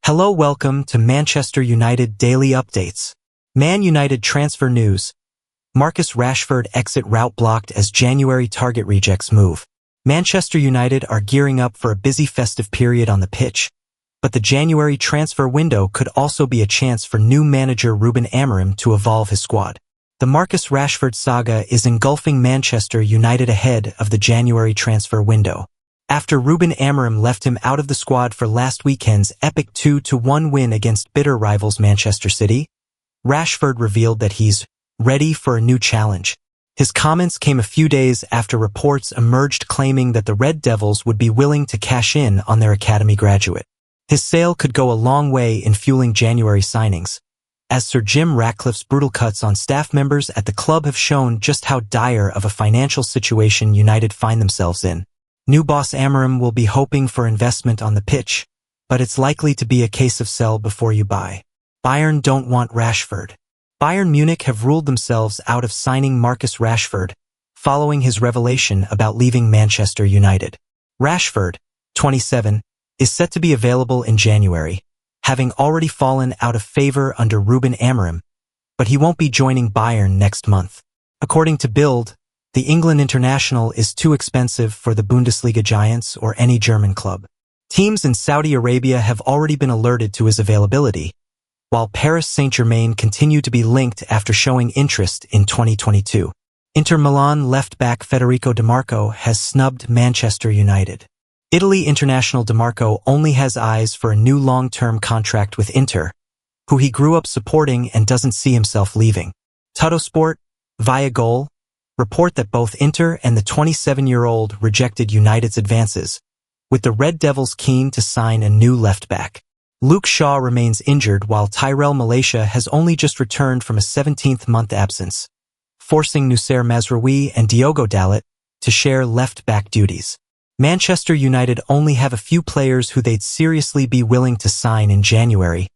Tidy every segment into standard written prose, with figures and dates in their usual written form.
Hello, welcome to Manchester United Daily Updates. Man Utd Transfer News. Marcus Rashford exit route blocked as January target rejects move. Manchester United are gearing up for a busy festive period on the pitch, but the January transfer window could also be a chance for new manager Ruben Amorim to evolve his squad. The Marcus Rashford saga is engulfing Manchester United ahead of the January transfer window. After Ruben Amorim left him out of the squad for last weekend's epic 2-1 win against bitter rivals Manchester City, Rashford revealed that he's ready for a new challenge. His comments came a few days after reports emerged claiming that the Red Devils would be willing to cash in on their academy graduate. His sale could go a long way in fueling January signings, as Sir Jim Ratcliffe's brutal cuts on staff members at the club have shown just how dire of a financial situation United find themselves in. New boss Amorim will be hoping for investment on the pitch, but it's likely to be a case of sell before you buy. Bayern don't want Rashford. Bayern Munich have ruled themselves out of signing Marcus Rashford, following his revelation about leaving Manchester United. Rashford, 27, is set to be available in January, having already fallen out of favor under Ruben Amorim, but he won't be joining Bayern next month. According to Bild, the England international is too expensive for the Bundesliga giants or any German club. Teams in Saudi Arabia have already been alerted to his availability, while Paris Saint-Germain continue to be linked after showing interest in 2022. Inter Milan left-back Federico Di Marco has snubbed Manchester United. Italy international Di Marco only has eyes for a new long-term contract with Inter, who he grew up supporting and doesn't see himself leaving. Tuttosport, via Goal, report that both Inter and the 27-year-old rejected United's advances, with the Red Devils keen to sign a new left-back. Luke Shaw remains injured while Tyrell Malacia has only just returned from a 17th-month absence, forcing Noussair Mazraoui and Diogo Dalot to share left-back duties. Manchester United only have a few players who they'd seriously be willing to sign in January,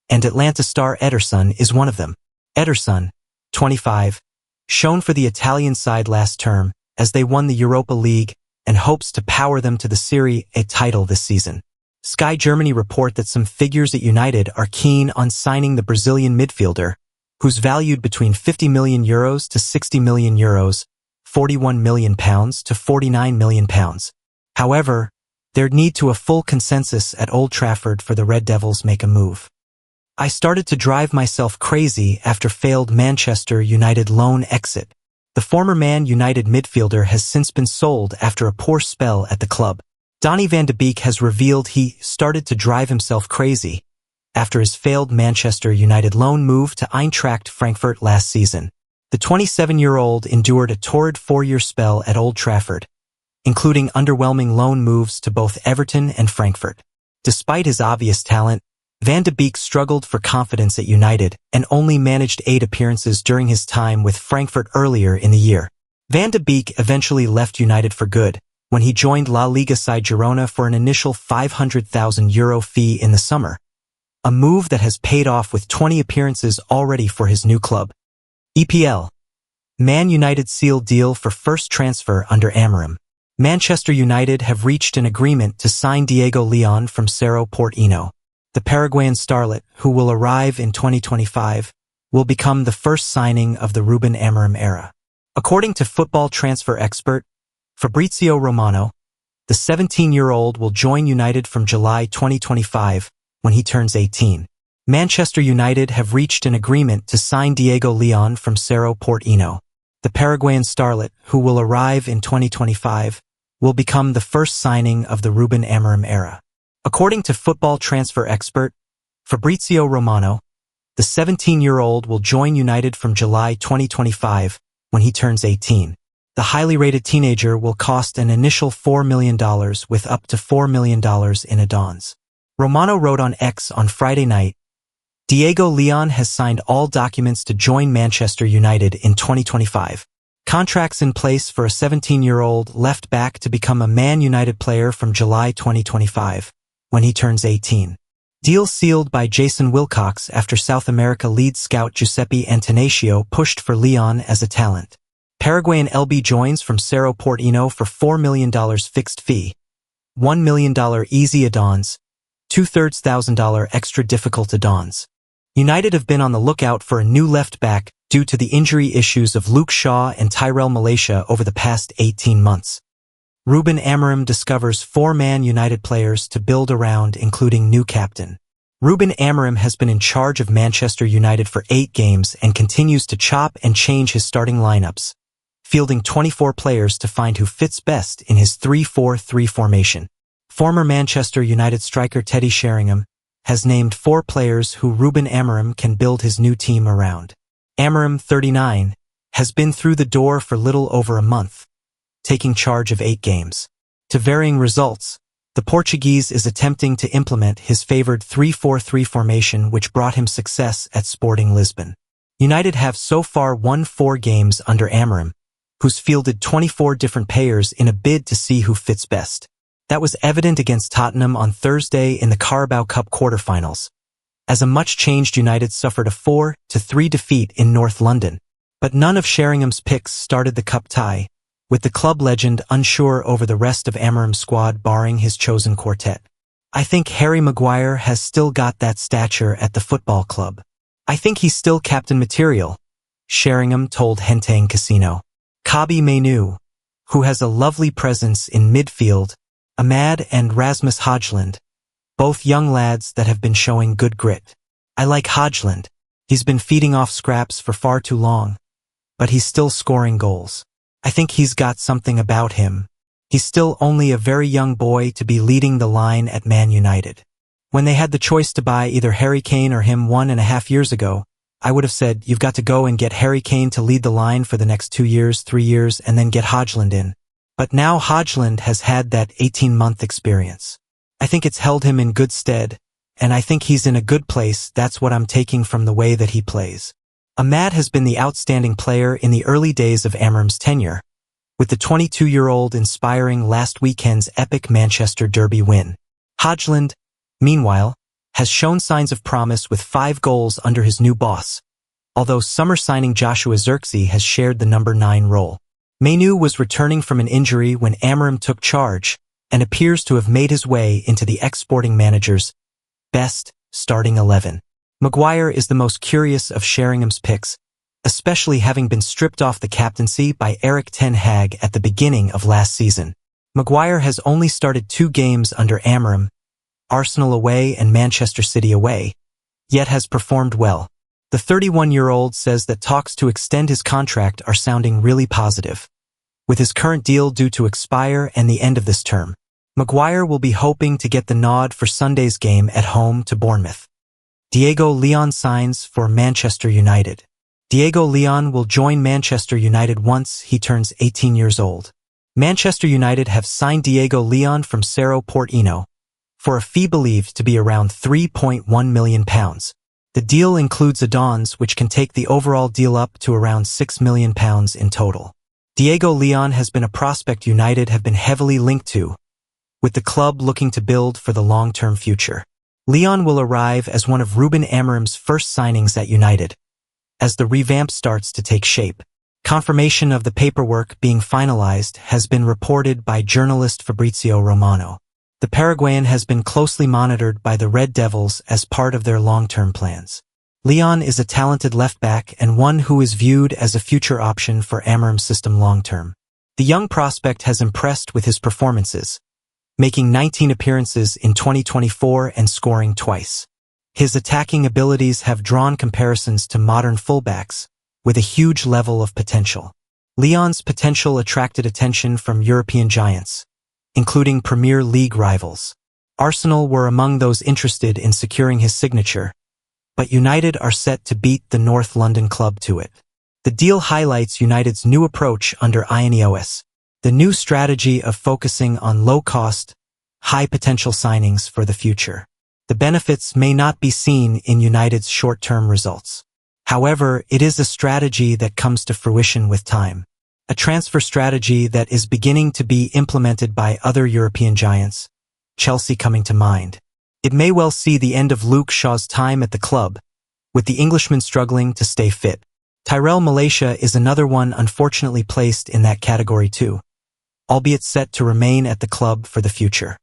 and Atlanta star Ederson is one of them. Ederson, 25, shone for the Italian side last term as they won the Europa League and hopes to power them to the Serie A title this season. Sky Germany report that some figures at United are keen on signing the Brazilian midfielder, who's valued between €50 million to €60 million, £41 million to £49 million. However, there'd need to a full consensus at Old Trafford for the Red Devils make a move. I started to drive myself crazy after failed Manchester United loan exit. The former Man United midfielder has since been sold after a poor spell at the club. Donny van de Beek has revealed he started to drive himself crazy after his failed Manchester United loan move to Eintracht Frankfurt last season. The 27-year-old endured a torrid 4-year spell at Old Trafford, including underwhelming loan moves to both Everton and Frankfurt. Despite his obvious talent, Van de Beek struggled for confidence at United and only managed 8 appearances during his time with Frankfurt earlier in the year. Van de Beek eventually left United for good when he joined La Liga side Girona for an initial €500,000 fee in the summer, a move that has paid off with 20 appearances already for his new club. EPL. Man United sealed deal for first transfer under Amorim. Manchester United have reached an agreement to sign Diego Leon from Cerro Porteño. The Paraguayan starlet, who will arrive in 2025, will become the first signing of the Ruben Amorim era. According to football transfer expert Fabrizio Romano, the 17-year-old will join United from July 2025 when he turns 18. Manchester United have reached an agreement to sign Diego Leon from Cerro Porteño. The Paraguayan starlet, who will arrive in 2025, will become the first signing of the Ruben Amorim era. According to football transfer expert Fabrizio Romano, the 17-year-old will join United from July 2025 when he turns 18. The highly rated teenager will cost an initial $4 million with up to $4 million in add-ons. Romano wrote on X on Friday night, Diego Leon has signed all documents to join Manchester United in 2025. Contracts in place for a 17-year-old left-back to become a Man United player from July 2025. When he turns 18. Deal sealed by Jason Wilcox after South America lead scout Giuseppe Antonaccio pushed for Leon as a talent. Paraguayan LB joins from Cerro Porteño for $4 million fixed fee, $1 million easy add-ons, $2,300 extra difficult add-ons. United have been on the lookout for a new left-back due to the injury issues of Luke Shaw and Tyrell Malaysia over the past 18 months. Ruben Amorim discovers 4 Man United players to build around, including new captain. Ruben Amorim has been in charge of Manchester United for 8 games and continues to chop and change his starting lineups, fielding 24 players to find who fits best in his 3-4-3 formation. Former Manchester United striker Teddy Sheringham has named 4 players who Ruben Amorim can build his new team around. Amorim, 39, has been through the door for little over a month, taking charge of 8 games. To varying results, the Portuguese is attempting to implement his favored 3-4-3 formation, which brought him success at Sporting Lisbon. United have so far won 4 games under Amorim, who's fielded 24 different players in a bid to see who fits best. That was evident against Tottenham on Thursday in the Carabao Cup quarter-finals, as a much-changed United suffered a 4-3 defeat in North London. But none of Sheringham's picks started the cup tie, with the club legend unsure over the rest of Amorim's squad barring his chosen quartet. I think Harry Maguire has still got that stature at the football club. I think he's still captain material, Sheringham told Hentang Casino. Kobbie Mainoo, who has a lovely presence in midfield, Ahmad and Rasmus Højlund, both young lads that have been showing good grit. I like Højlund. He's been feeding off scraps for far too long, but he's still scoring goals. I think he's got something about him. He's still only a very young boy to be leading the line at Man United. When they had the choice to buy either Harry Kane or him 1.5 years ago, I would have said, you've got to go and get Harry Kane to lead the line for the next 2 years, 3 years, and then get Højlund in. But now Højlund has had that 18-month experience. I think it's held him in good stead, and I think he's in a good place. That's what I'm taking from the way that he plays. Ahmad has been the outstanding player in the early days of Amorim's tenure, with the 22-year-old inspiring last weekend's epic Manchester Derby win. Højlund, meanwhile, has shown signs of promise with 5 goals under his new boss, although summer signing Joshua Zirkzee has shared the number 9 role. Mainoo was returning from an injury when Amorim took charge and appears to have made his way into the ex-Sporting manager's best starting 11. Maguire is the most curious of Sheringham's picks, especially having been stripped off the captaincy by Erik ten Hag at the beginning of last season. Maguire has only started 2 games under Amorim, Arsenal away and Manchester City away, yet has performed well. The 31-year-old says that talks to extend his contract are sounding really positive, with his current deal due to expire and the end of this term. Maguire will be hoping to get the nod for Sunday's game at home to Bournemouth. Diego Leon signs for Manchester United. Diego Leon will join Manchester United once he turns 18 years old. Manchester United have signed Diego Leon from Cerro Porteño for a fee believed to be around £3.1 million. The deal includes add-ons which can take the overall deal up to around £6 million in total. Diego Leon has been a prospect United have been heavily linked to, with the club looking to build for the long-term future. Leon will arrive as one of Ruben Amorim's first signings at United, as the revamp starts to take shape. Confirmation of the paperwork being finalized has been reported by journalist Fabrizio Romano. The Paraguayan has been closely monitored by the Red Devils as part of their long-term plans. Leon is a talented left-back and one who is viewed as a future option for Amorim's system long-term. The young prospect has impressed with his performances, making 19 appearances in 2024 and scoring twice. His attacking abilities have drawn comparisons to modern fullbacks, with a huge level of potential. Leon's potential attracted attention from European giants, including Premier League rivals. Arsenal were among those interested in securing his signature, but United are set to beat the North London club to it. The deal highlights United's new approach under Ineos, the new strategy of focusing on low-cost, high-potential signings for the future. The benefits may not be seen in United's short-term results. However, it is a strategy that comes to fruition with time. A transfer strategy that is beginning to be implemented by other European giants, Chelsea coming to mind. It may well see the end of Luke Shaw's time at the club, with the Englishman struggling to stay fit. Tyrell Malaysia is another one unfortunately placed in that category too, albeit set to remain at the club for the future.